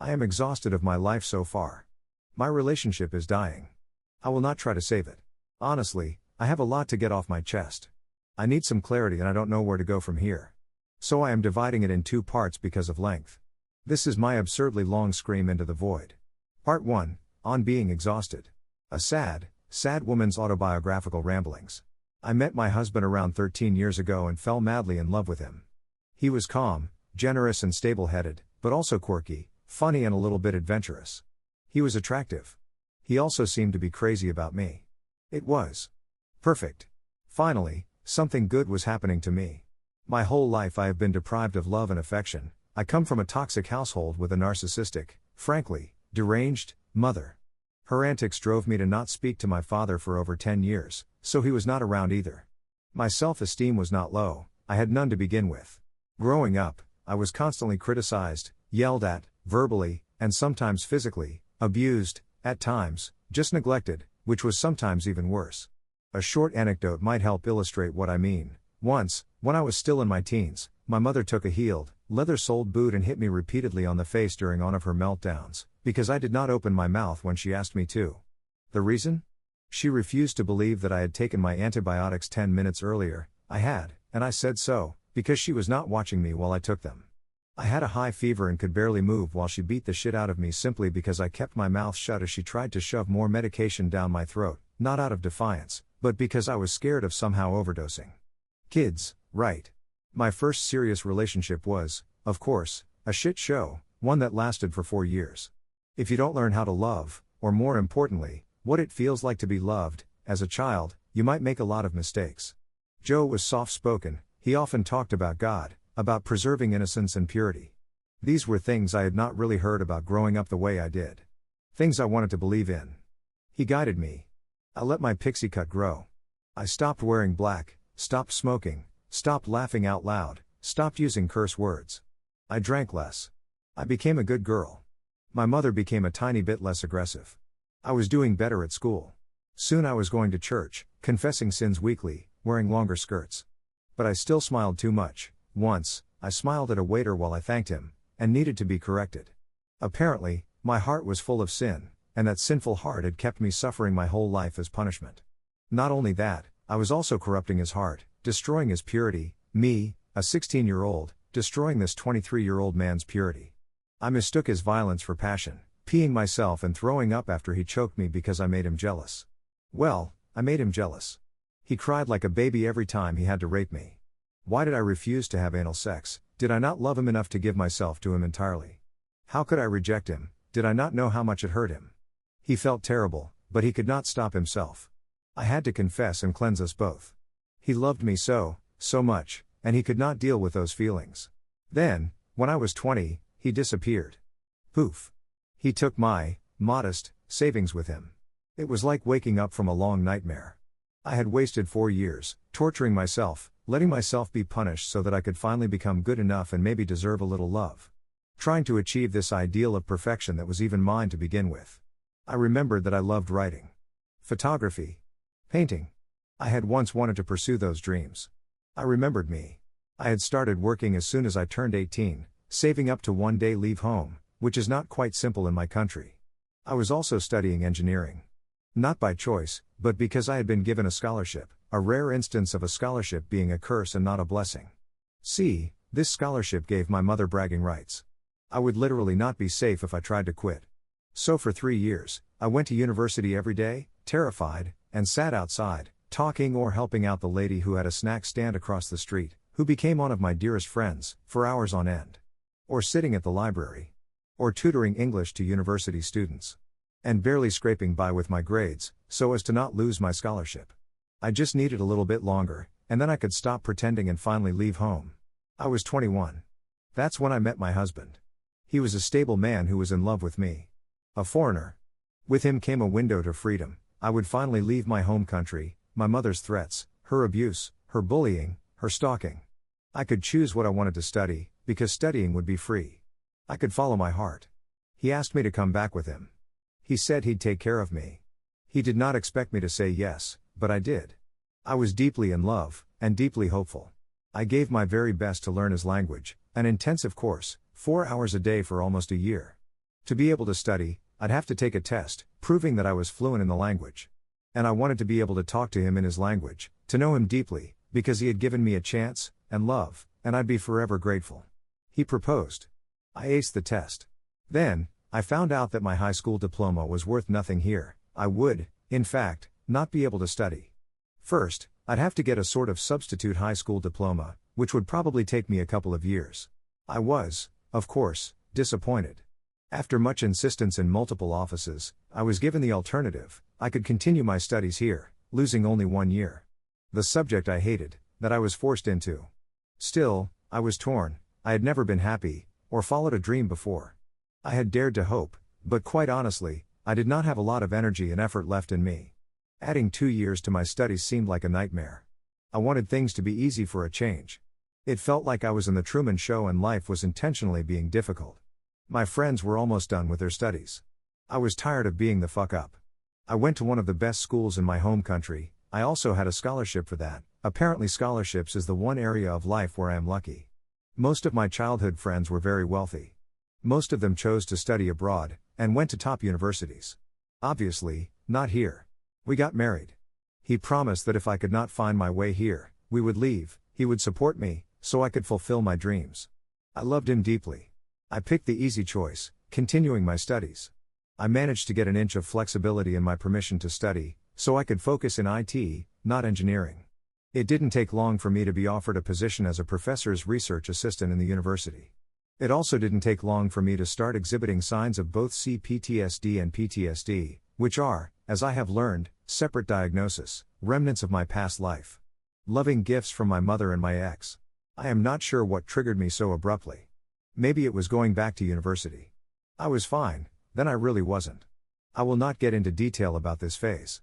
I am exhausted of my life so far. My relationship is dying. I will not try to save it. Honestly, I have a lot to get off my chest. I need some clarity and I don't know where to go from here. So I am dividing it in 2 parts because of length. This is my absurdly long scream into the void. Part 1, on being exhausted. A sad woman's autobiographical ramblings. I met my husband around 13 years ago and fell madly in love with him. He was calm, generous and stable-headed, but also quirky, funny and a little bit adventurous. He was attractive. He also seemed to be crazy about me. It was perfect. Finally, something good was happening to me. My whole life I have been deprived of love and affection. I come from a toxic household with a narcissistic, frankly, deranged, mother. Her antics drove me to not speak to my father for over 10 years, so he was not around either. My self-esteem was not low, I had none to begin with. Growing up, I was constantly criticized, yelled at, verbally, and sometimes physically, abused, at times, just neglected, which was sometimes even worse. A short anecdote might help illustrate what I mean. Once, when I was still in my teens, my mother took a heeled, leather-soled boot and hit me repeatedly on the face during one of her meltdowns, because I did not open my mouth when she asked me to. The reason? She refused to believe that I had taken my antibiotics 10 minutes earlier. I had, and I said so, because she was not watching me while I took them. I had a high fever and could barely move while she beat the shit out of me simply because I kept my mouth shut as she tried to shove more medication down my throat, not out of defiance, but because I was scared of somehow overdosing. Kids, right. My first serious relationship was, of course, a shit show, one that lasted for 4 years. If you don't learn how to love, or more importantly, what it feels like to be loved, as a child, you might make a lot of mistakes. Joe was soft-spoken, he often talked about God, about preserving innocence and purity. These were things I had not really heard about growing up the way I did. Things I wanted to believe in. He guided me. I let my pixie cut grow. I stopped wearing black, stopped smoking, stopped laughing out loud, stopped using curse words. I drank less. I became a good girl. My mother became a tiny bit less aggressive. I was doing better at school. Soon I was going to church, confessing sins weekly, wearing longer skirts. But I still smiled too much. Once, I smiled at a waiter while I thanked him, and needed to be corrected. Apparently, my heart was full of sin, and that sinful heart had kept me suffering my whole life as punishment. Not only that, I was also corrupting his heart, destroying his purity, me, a 16-year-old, destroying this 23-year-old man's purity. I mistook his violence for passion, peeing myself and throwing up after he choked me because I made him jealous. Well, I made him jealous. He cried like a baby every time he had to rape me. Why did I refuse to have anal sex? Did I not love him enough to give myself to him entirely? How could I reject him? Did I not know how much it hurt him? He felt terrible, but he could not stop himself. I had to confess and cleanse us both. He loved me so much, and he could not deal with those feelings. Then, when I was 20, he disappeared. Poof. He took my modest savings with him. It was like waking up from a long nightmare. I had wasted 4 years, torturing myself, letting myself be punished so that I could finally become good enough and maybe deserve a little love. Trying to achieve this ideal of perfection that was even mine to begin with. I remembered that I loved writing, photography, painting. I had once wanted to pursue those dreams. I remembered me. I had started working as soon as I turned 18, saving up to one day leave home, which is not quite simple in my country. I was also studying engineering. Not by choice, but because I had been given a scholarship, a rare instance of a scholarship being a curse and not a blessing. See, this scholarship gave my mother bragging rights. I would literally not be safe if I tried to quit. So for 3 years, I went to university every day, terrified, and sat outside, talking or helping out the lady who had a snack stand across the street, who became one of my dearest friends, for hours on end. Or sitting at the library. Or tutoring English to university students. And barely scraping by with my grades, so as to not lose my scholarship. I just needed a little bit longer, and then I could stop pretending and finally leave home. I was 21. That's when I met my husband. He was a stable man who was in love with me. A foreigner. With him came a window to freedom. I would finally leave my home country, my mother's threats, her abuse, her bullying, her stalking. I could choose what I wanted to study, because studying would be free. I could follow my heart. He asked me to come back with him. He said he'd take care of me. He did not expect me to say yes, but I did. I was deeply in love, and deeply hopeful. I gave my very best to learn his language, an intensive course, 4 hours a day for almost a year. To be able to study, I'd have to take a test, proving that I was fluent in the language. And I wanted to be able to talk to him in his language, to know him deeply, because he had given me a chance, and love, and I'd be forever grateful. He proposed. I aced the test. Then, I found out that my high school diploma was worth nothing here. I would, in fact, not be able to study. First, I'd have to get a sort of substitute high school diploma, which would probably take me a couple of years. I was, of course, disappointed. After much insistence in multiple offices, I was given the alternative: I could continue my studies here, losing only 1 year. The subject I hated, that I was forced into. Still, I was torn. I had never been happy, or followed a dream before. I had dared to hope, but quite honestly, I did not have a lot of energy and effort left in me. Adding 2 years to my studies seemed like a nightmare. I wanted things to be easy for a change. It felt like I was in the Truman Show and life was intentionally being difficult. My friends were almost done with their studies. I was tired of being the fuck up. I went to one of the best schools in my home country. I also had a scholarship for that. Apparently scholarships is the one area of life where I am lucky. Most of my childhood friends were very wealthy. Most of them chose to study abroad, and went to top universities. Obviously, not here. We got married. He promised that if I could not find my way here, we would leave. He would support me, so I could fulfill my dreams. I loved him deeply. I picked the easy choice, continuing my studies. I managed to get an inch of flexibility in my permission to study, so I could focus in IT, not engineering. It didn't take long for me to be offered a position as a professor's research assistant in the university. It also didn't take long for me to start exhibiting signs of both CPTSD and PTSD, which are, as I have learned, separate diagnosis, remnants of my past life. Loving gifts from my mother and my ex. I am not sure what triggered me so abruptly. Maybe it was going back to university. I was fine, then I really wasn't. I will not get into detail about this phase.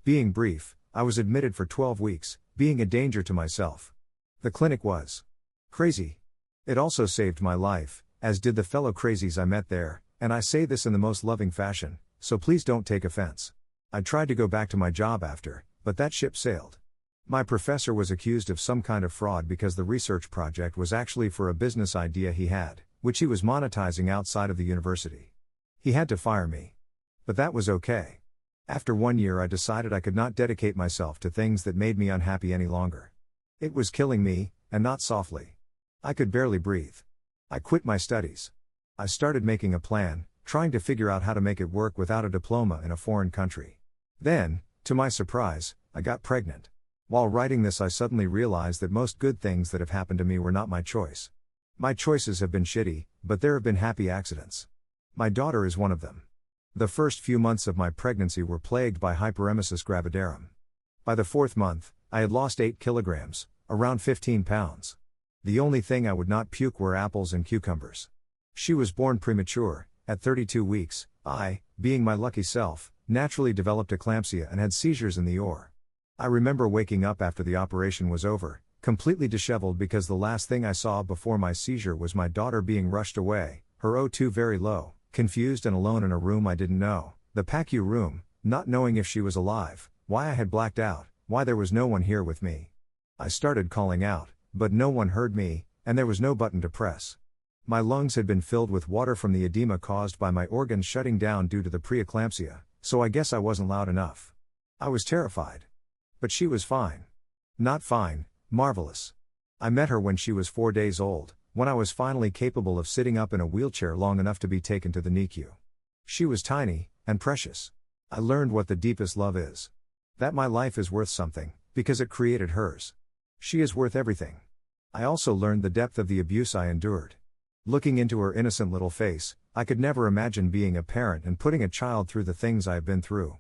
Being brief, I was admitted for 12 weeks, being a danger to myself. The clinic was crazy. It also saved my life, as did the fellow crazies I met there, and I say this in the most loving fashion, so please don't take offense. I tried to go back to my job after, but that ship sailed. My professor was accused of some kind of fraud because the research project was actually for a business idea he had, which he was monetizing outside of the university. He had to fire me. But that was okay. After 1 year I decided I could not dedicate myself to things that made me unhappy any longer. It was killing me, and not softly. I could barely breathe. I quit my studies. I started making a plan, trying to figure out how to make it work without a diploma in a foreign country. Then, to my surprise, I got pregnant. While writing this I suddenly realized that most good things that have happened to me were not my choice. My choices have been shitty, but there have been happy accidents. My daughter is one of them. The first few months of my pregnancy were plagued by hyperemesis gravidarum. By the 4th month, I had lost 8 kilograms, around 15 pounds. The only thing I would not puke were apples and cucumbers. She was born premature. At 32 weeks, I, being my lucky self, naturally developed eclampsia and had seizures in the OR. I remember waking up after the operation was over, completely disheveled because the last thing I saw before my seizure was my daughter being rushed away, her O2 very low, confused and alone in a room I didn't know, the PACU room, not knowing if she was alive, why I had blacked out, why there was no one here with me. I started calling out, but no one heard me, and there was no button to press. My lungs had been filled with water from the edema caused by my organs shutting down due to the preeclampsia, so I guess I wasn't loud enough. I was terrified. But she was fine. Not fine, marvelous. I met her when she was 4 days old, when I was finally capable of sitting up in a wheelchair long enough to be taken to the NICU. She was tiny, and precious. I learned what the deepest love is. That my life is worth something, because it created hers. She is worth everything. I also learned the depth of the abuse I endured. Looking into her innocent little face, I could never imagine being a parent and putting a child through the things I have been through.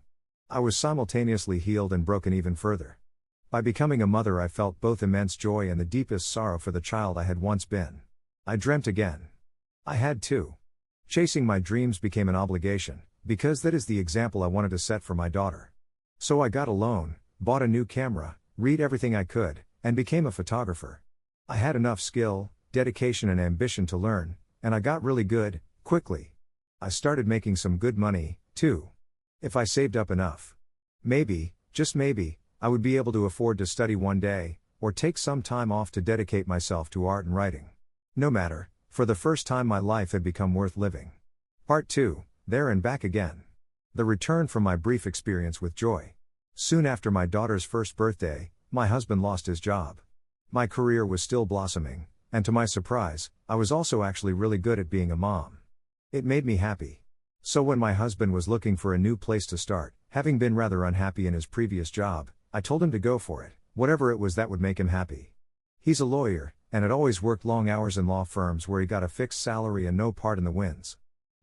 I was simultaneously healed and broken even further. By becoming a mother I felt both immense joy and the deepest sorrow for the child I had once been. I dreamt again. I had to. Chasing my dreams became an obligation, because that is the example I wanted to set for my daughter. So I got a loan, bought a new camera, read everything I could, and became a photographer. I had enough skill, dedication and ambition to learn, and I got really good, quickly. I started making some good money, too. If I saved up enough. Maybe, just maybe, I would be able to afford to study one day, or take some time off to dedicate myself to art and writing. No matter, for the first time my life had become worth living. Part 2, There and Back Again. The return from my brief experience with Joy. Soon after my daughter's first birthday, my husband lost his job. My career was still blossoming, and to my surprise, I was also actually really good at being a mom. It made me happy. So when my husband was looking for a new place to start, having been rather unhappy in his previous job, I told him to go for it, whatever it was that would make him happy. He's a lawyer, and had always worked long hours in law firms where he got a fixed salary and no part in the wins.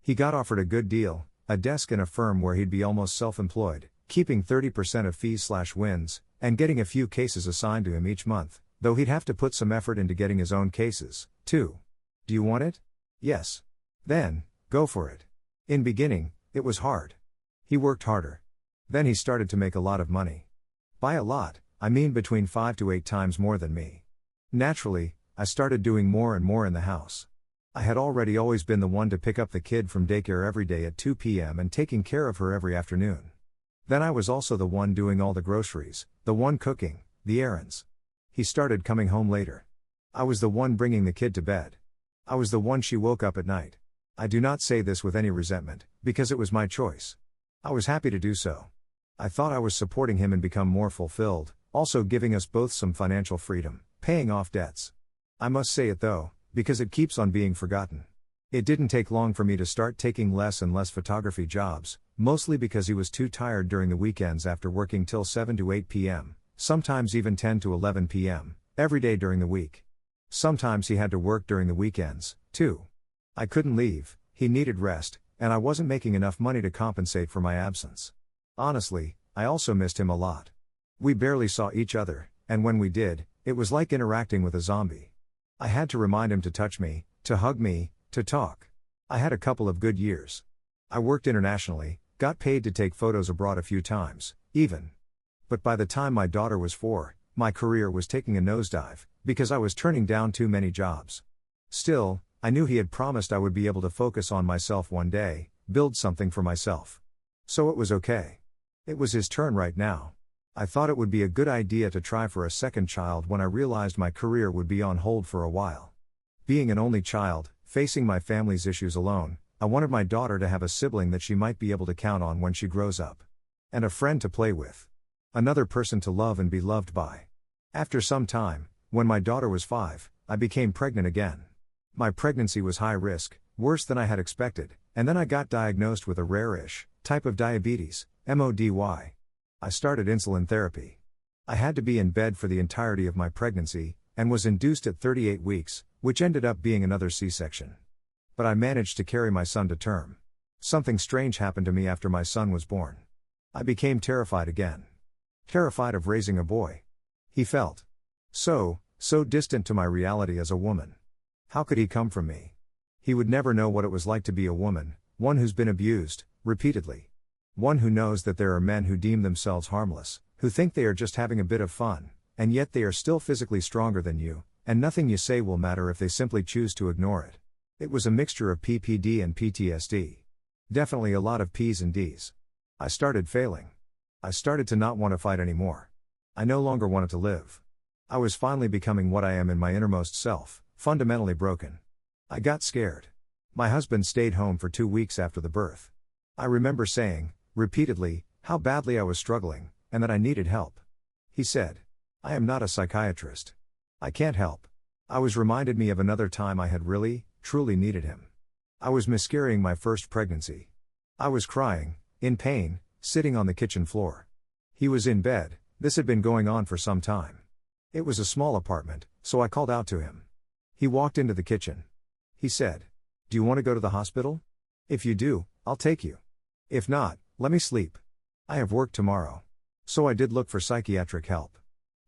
He got offered a good deal, a desk in a firm where he'd be almost self-employed, keeping 30% of fees/wins, and getting a few cases assigned to him each month, though he'd have to put some effort into getting his own cases, too. Do you want it? Yes. Then, go for it. In beginning, it was hard. He worked harder. Then he started to make a lot of money. By a lot, I mean between 5 to 8 times more than me. Naturally, I started doing more and more in the house. I had always been the one to pick up the kid from daycare every day at 2 p.m. and taking care of her every afternoon. Then I was also the one doing all the groceries, the one cooking, the errands. He started coming home later. I was the one bringing the kid to bed. I was the one she woke up at night. I do not say this with any resentment, because it was my choice. I was happy to do so. I thought I was supporting him and become more fulfilled, also giving us both some financial freedom, paying off debts. I must say it though, because it keeps on being forgotten. It didn't take long for me to start taking less and less photography jobs, mostly because he was too tired during the weekends after working till 7 to 8 p.m., sometimes even 10 to 11 p.m., every day during the week. Sometimes he had to work during the weekends, too. I couldn't leave, he needed rest, and I wasn't making enough money to compensate for my absence. Honestly, I also missed him a lot. We barely saw each other, and when we did, it was like interacting with a zombie. I had to remind him to touch me, to hug me, to talk. I had a couple of good years. I worked internationally, got paid to take photos abroad a few times, even. But by the time my daughter was 4, my career was taking a nosedive, because I was turning down too many jobs. Still, I knew he had promised I would be able to focus on myself one day, build something for myself. So it was okay. It was his turn right now. I thought it would be a good idea to try for a second child when I realized my career would be on hold for a while. Being an only child, facing my family's issues alone, I wanted my daughter to have a sibling that she might be able to count on when she grows up. And a friend to play with. Another person to love and be loved by. After some time, when my daughter was 5, I became pregnant again. My pregnancy was high risk, worse than I had expected, and then I got diagnosed with a rare-ish type of diabetes, MODY. I started insulin therapy. I had to be in bed for the entirety of my pregnancy, and was induced at 38 weeks, which ended up being another C-section. But I managed to carry my son to term. Something strange happened to me after my son was born. I became terrified again. Terrified of raising a boy. He felt so distant to my reality as a woman. How could he come from me? He would never know what it was like to be a woman, one who's been abused, repeatedly. One who knows that there are men who deem themselves harmless, who think they are just having a bit of fun, and yet they are still physically stronger than you, and nothing you say will matter if they simply choose to ignore it. It was a mixture of PPD and PTSD. Definitely a lot of P's and D's. I started failing. I started to not want to fight anymore. I no longer wanted to live. I was finally becoming what I am in my innermost self, fundamentally broken. I got scared. My husband stayed home for 2 weeks after the birth. I remember saying, repeatedly, how badly I was struggling, and that I needed help. He said, "I am not a psychiatrist. I can't help." I was reminded me of another time I had really, truly needed him. I was miscarrying my first pregnancy. I was crying, in pain, sitting on the kitchen floor. He was in bed. This had been going on for some time. It was a small apartment, so I called out to him. He walked into the kitchen. He said, "Do you want to go to the hospital? If you do, I'll take you. If not, let me sleep. I have work tomorrow." So I did look for psychiatric help.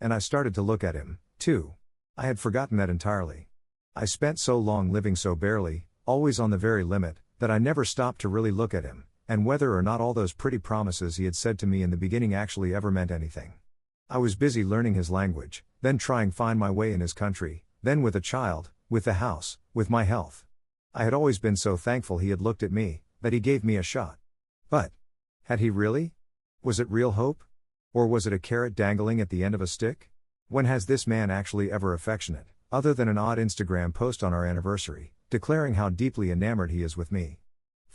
And I started to look at him, too. I had forgotten that entirely. I spent so long living so barely, always on the very limit, that I never stopped to really look at him, and whether or not all those pretty promises he had said to me in the beginning actually ever meant anything. I was busy learning his language, then trying to find my way in his country, then with a child, with the house, with my health. I had always been so thankful he had looked at me, that he gave me a shot. But had he really? Was it real hope? Or was it a carrot dangling at the end of a stick? When has this man actually ever affectionate, other than an odd Instagram post on our anniversary, declaring how deeply enamored he is with me?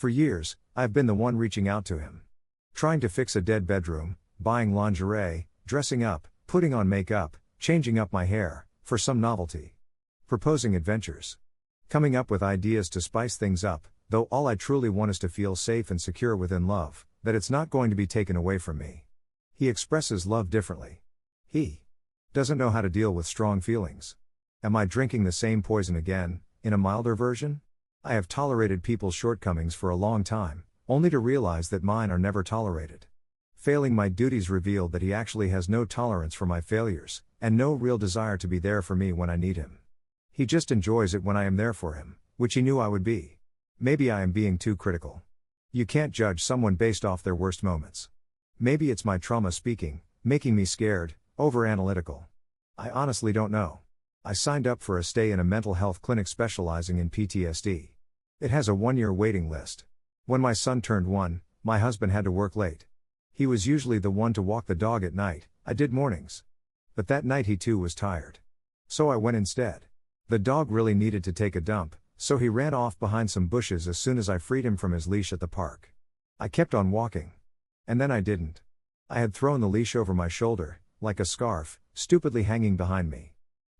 For years, I have been the one reaching out to him. Trying to fix a dead bedroom, buying lingerie, dressing up, putting on makeup, changing up my hair, for some novelty. Proposing adventures. Coming up with ideas to spice things up, though all I truly want is to feel safe and secure within love, that it's not going to be taken away from me. He expresses love differently. He doesn't know how to deal with strong feelings. Am I drinking the same poison again, in a milder version? I have tolerated people's shortcomings for a long time, only to realize that mine are never tolerated. Failing my duties revealed that he actually has no tolerance for my failures, and no real desire to be there for me when I need him. He just enjoys it when I am there for him, which he knew I would be. Maybe I am being too critical. You can't judge someone based off their worst moments. Maybe it's my trauma speaking, making me scared, over-analytical. I honestly don't know. I signed up for a stay in a mental health clinic specializing in PTSD. It has a 1-year waiting list. When my son turned 1, my husband had to work late. He was usually the one to walk the dog at night, I did mornings. But that night he too was tired. So I went instead. The dog really needed to take a dump, so he ran off behind some bushes as soon as I freed him from his leash at the park. I kept on walking. And then I didn't. I had thrown the leash over my shoulder, like a scarf, stupidly hanging behind me.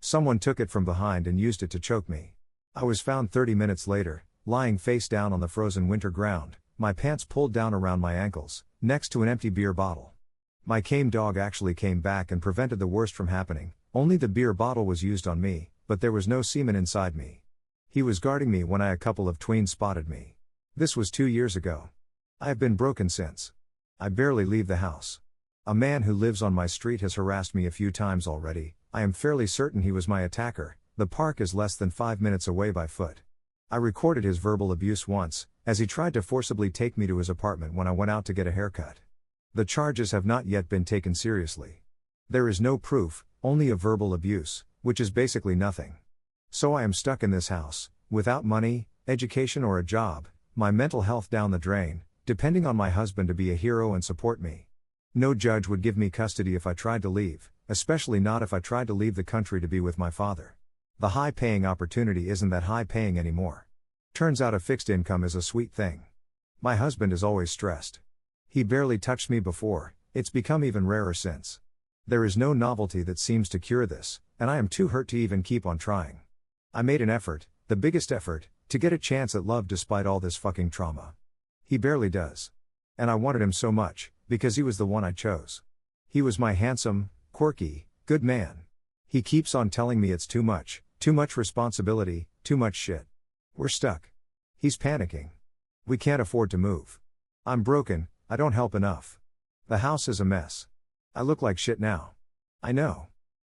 Someone took it from behind and used it to choke me. I was found 30 minutes later, lying face down on the frozen winter ground, my pants pulled down around my ankles, next to an empty beer bottle. My came dog actually came back and prevented the worst from happening, only the beer bottle was used on me, but there was no semen inside me. He was guarding me when a couple of tweens spotted me. This was 2 years ago. I have been broken since. I barely leave the house. A man who lives on my street has harassed me a few times already. I am fairly certain he was my attacker. The park is less than 5 minutes away by foot. I recorded his verbal abuse once, as he tried to forcibly take me to his apartment when I went out to get a haircut. The charges have not yet been taken seriously. There is no proof, only a verbal abuse, which is basically nothing. So I am stuck in this house, without money, education or a job, my mental health down the drain, depending on my husband to be a hero and support me. No judge would give me custody if I tried to leave, especially not if I tried to leave the country to be with my father. The high-paying opportunity isn't that high-paying anymore. Turns out a fixed income is a sweet thing. My husband is always stressed. He barely touched me before, it's become even rarer since. There is no novelty that seems to cure this, and I am too hurt to even keep on trying. I made an effort, the biggest effort, to get a chance at love despite all this fucking trauma. He barely does. And I wanted him so much, because he was the one I chose. He was my handsome, quirky, good man. He keeps on telling me it's too much responsibility, too much shit. We're stuck. He's panicking. We can't afford to move. I'm broken, I don't help enough. The house is a mess. I look like shit now. I know.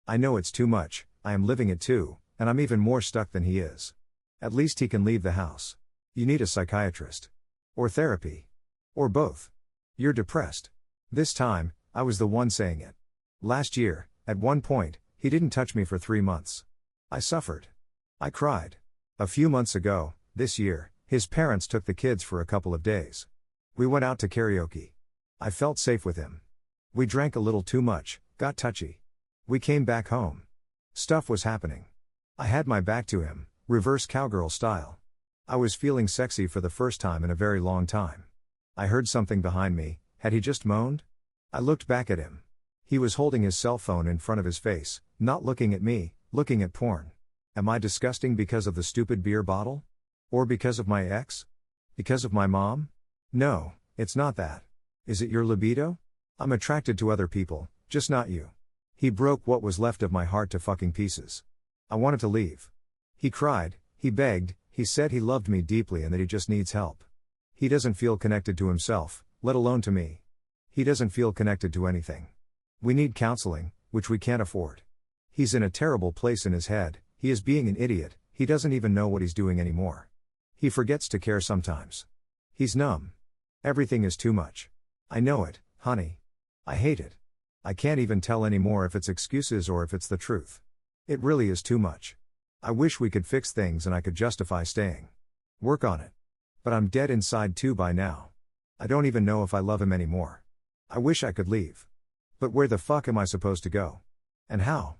I know it's too much, I am living it too, and I'm even more stuck than he is. At least he can leave the house. You need a psychiatrist. Or therapy. Or both. You're depressed. This time, I was the one saying it. Last year, at one point, he didn't touch me for 3 months. I suffered. I cried. A few months ago, this year, his parents took the kids for a couple of days. We went out to karaoke. I felt safe with him. We drank a little too much, got touchy. We came back home. Stuff was happening. I had my back to him, reverse cowgirl style. I was feeling sexy for the first time in a very long time. I heard something behind me, had he just moaned? I looked back at him. He was holding his cell phone in front of his face, not looking at me, looking at porn. Am I disgusting because of the stupid beer bottle? Or because of my ex? Because of my mom? No, it's not that. Is it your libido? I'm attracted to other people, just not you. He broke what was left of my heart to fucking pieces. I wanted to leave. He cried, he begged, he said he loved me deeply and that he just needs help. He doesn't feel connected to himself, let alone to me. He doesn't feel connected to anything. We need counseling, which we can't afford. He's in a terrible place in his head, he is being an idiot, he doesn't even know what he's doing anymore. He forgets to care sometimes. He's numb. Everything is too much. I know it, honey. I hate it. I can't even tell anymore if it's excuses or if it's the truth. It really is too much. I wish we could fix things and I could justify staying. Work on it. But I'm dead inside too by now. I don't even know if I love him anymore. I wish I could leave. But where the fuck am I supposed to go? And how?